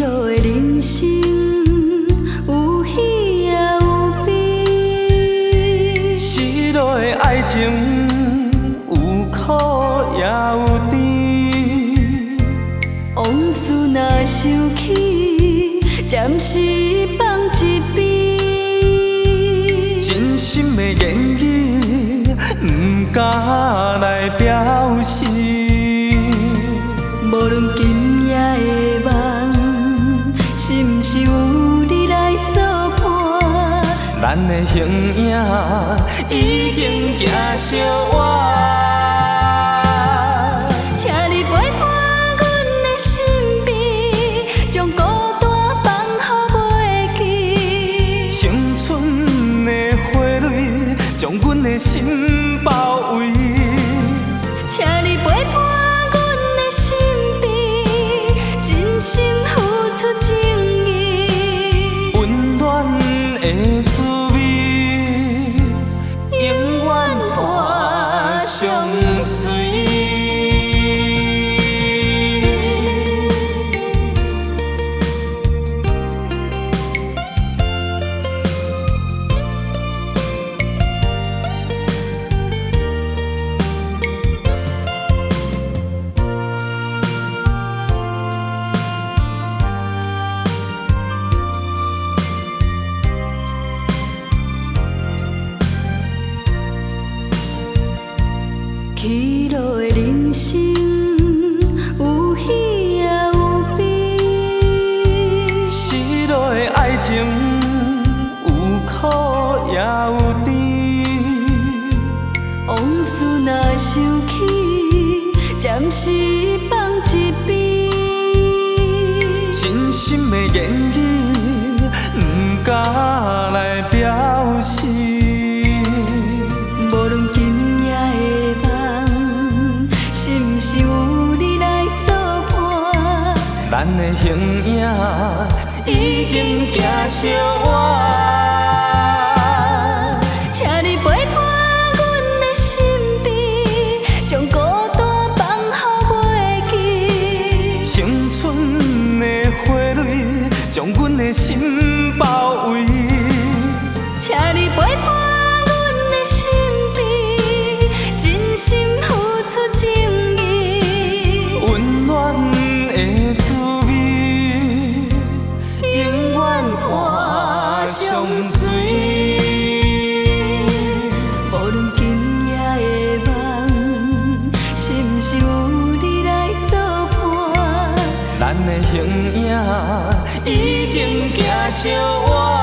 落的人生有喜也有悲，失落的爱情有苦也有甜。往事若想起，暂时放一边。真心的言语不敢来表示。无论今夜的梦，是毋是有你来作伴？咱的形影已经行相偎，请你陪伴阮的身边，将孤单放乎袂记。青春的花蕊将阮的心包围，请你陪伴阮的身边，真心付出情意，温暖的滋味，永远伴相随。起落的人生有喜也有悲，失落的爱情有苦也有甜。往事若想起，暂时放一边。真心的言语不敢来表示。无论今夜的梦，是毋是有你来作伴？咱的形影已经行相偎，请你陪伴阮的身边，将孤单放乎袂记。青春的花蕊将阮的心包围，请你陪伴阮的身边，真心付出情意，温暖的滋味，永远伴相随。无论今夜的梦，是毋是有你来作伴？咱的形影已经行相偎。